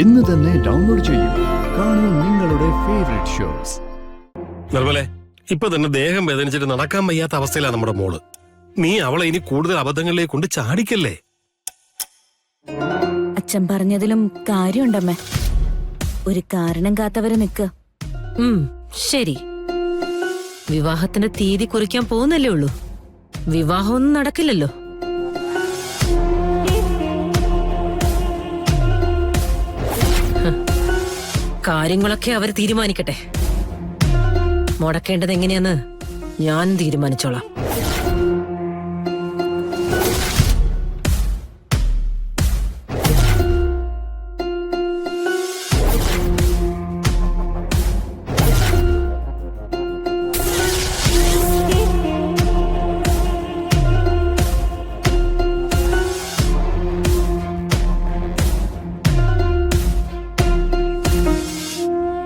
ഇന്ന് തന്നെ ഡൗൺലോഡ് ചെയ്യൂ. കാണൂ നിങ്ങളുടെ ഫേവറേറ്റ് ഷോസ്. നിർമ്മലേ, ഇപ്പൊ തന്നെ ദേഹം വേദനിച്ചിട്ട് നടക്കാൻ വയ്യാത്ത അവസ്ഥയിലാണ് നമ്മുടെ മോള്. നീ അവളെ ഇനി കൂടുതൽ അബദ്ധങ്ങളിലേക്ക് കൊണ്ട് ചാടിക്കല്ലേ. അച്ഛൻ പറഞ്ഞതിലും കാര്യമുണ്ടമ്മേ. ഒരു കാരണം കാത്തവരെ നിക്ക്. ശരി, വിവാഹത്തിന്റെ തീയതി കുറിക്കാൻ പോകുന്നല്ലേ ഉള്ളൂ. വിവാഹമൊന്നും നടക്കില്ലല്ലോ. കാര്യങ്ങളൊക്കെ അവർ തീരുമാനിക്കട്ടെ. മുടക്കേണ്ടത് എങ്ങനെയാന്ന് ഞാൻ തീരുമാനിച്ചോളാം.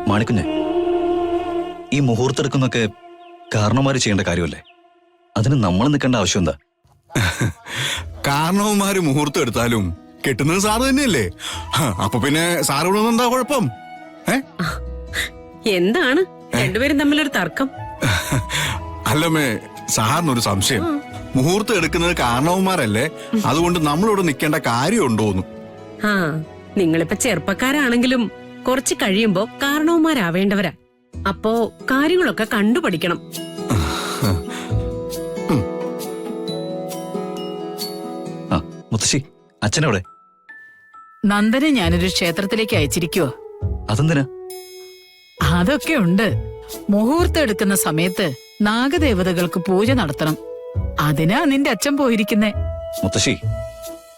മാണിക്കുഞ്ഞെ, ഈ മുഹൂർത്തെടുക്കുന്നൊക്കെ കാരണവന്മാര് ചെയ്യേണ്ട കാര്യമല്ലേ? അതിന് നമ്മൾ നിൽക്കേണ്ട ആവശ്യം എന്താ? കാരണവന്മാര് മുഹൂർത്തം എടുത്താലും കെട്ടുന്നത് സാറ് തന്നെയല്ലേ. അപ്പൊ പിന്നെ സാറ് എന്താ കുഴപ്പം? എന്താണ് രണ്ടുപേരും തമ്മിലൊരു തർക്കം? അല്ലമ്മേ, സാറിനൊരു സംശയം. മുഹൂർത്തം എടുക്കുന്നത് കാരണവന്മാരല്ലേ, അതുകൊണ്ട് നമ്മളിവിടെ നിൽക്കേണ്ട കാര്യമുണ്ടോന്നു. നിങ്ങളിപ്പോ ചെറുപ്പക്കാരാണെങ്കിലും കുറച്ച് കഴിയുമ്പോ കാരണവന്മാരാവേണ്ടവരാ. അപ്പോ കാര്യങ്ങളൊക്കെ കണ്ടുപഠിക്കണം. മുത്തശ്ശി, അച്ഛനെവിടെ? നന്ദനെ ഞാനൊരു ക്ഷേത്രത്തിലേക്ക് അയച്ചിരിക്കുവോ. അതെന്തിനാ? അതൊക്കെ ഉണ്ട്. മുഹൂർത്തം എടുക്കുന്ന സമയത്ത് നാഗദേവതകൾക്ക് പൂജ നടത്തണം. അതിനാ നിന്റെ അച്ഛൻ പോയിരിക്കുന്നേ. മുത്തശ്ശി,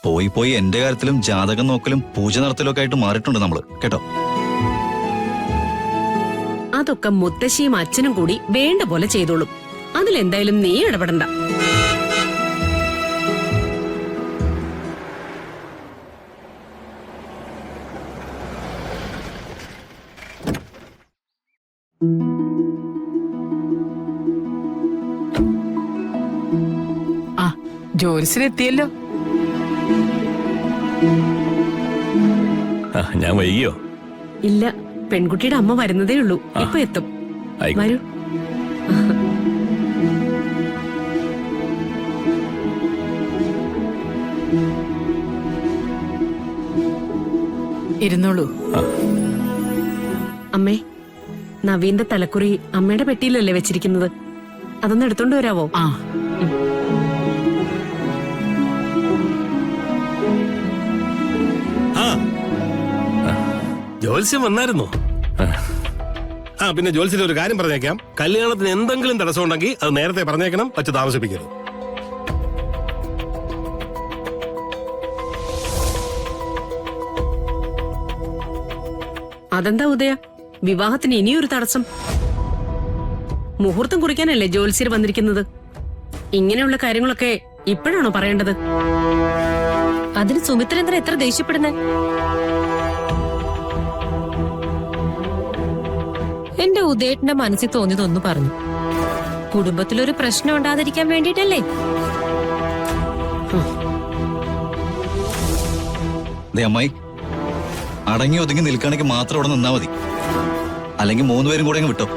പോയി പോയി എന്റെ കാര്യത്തിലും ജാതകം നോക്കലും പൂജ നടത്തലും ഒക്കെ ആയിട്ട് മാറിയിട്ടുണ്ട് നമ്മള്, കേട്ടോ. അതൊക്കെ മുത്തശ്ശിയും അച്ഛനും കൂടി വേണ്ട പോലെ ചെയ്തോളും. അതിലെന്തായാലും നീ ഇടപെടണ്ട. ആ, ജോലിസിലെത്തിയല്ലോ. ഞാൻ വൈകിയോ? ഇല്ല, പെൺകുട്ടിയുടെ അമ്മ വരുന്നതേ ഉള്ളൂ. ഇപ്പൊ എത്തും. വരൂ. ഇരുന്നോളൂ. അമ്മേ, നവീന്റെ തലക്കുറി അമ്മയുടെ പെട്ടിയിലല്ലേ വെച്ചിരിക്കുന്നത്? അതൊന്ന് എടുത്തോണ്ട് വരാവോ? ആ, ജോത്സ്യം വന്നായിരുന്നോ? പിന്നെ ജോത്സ്യത്തിൽ ഒരു കാര്യം പറഞ്ഞേക്കാം. കല്യാണത്തിന് എന്തെങ്കിലും തടസ്സം ഉണ്ടെങ്കിൽ അത് നേരത്തെ പറഞ്ഞേക്കണം, വച്ച് താമസിപ്പിക്കരുത്. അതെന്താ ഉദയ, വിവാഹത്തിന് ഇനിയൊരു തടസ്സം? മുഹൂർത്തം കുറിക്കാനല്ലേ ജോത്സ്യർ വന്നിരിക്കുന്നത്. ഇങ്ങനെയുള്ള കാര്യങ്ങളൊക്കെ ഇപ്പോഴാണോ പറയേണ്ടത്? അതിന് സുമിത്രേന്ദ്രൻ എത്ര ദേഷ്യപ്പെടുന്നേ? എന്റെ ഉദയേട്ടന്റെ മനസ്സിൽ തോന്നിയതൊന്നു പറഞ്ഞു. കുടുംബത്തിലൊരു പ്രശ്നം ഉണ്ടാതിരിക്കാൻ വേണ്ടിട്ടല്ലേ? അമ്മായി, അടങ്ങി ഒതുങ്ങി നിൽക്കുകയാണെങ്കിൽ മാത്രം അവിടെ നിന്നാ മതി. അല്ലെങ്കിൽ 3 പേരും കൂടെ അങ്ങ് വിട്ടോ.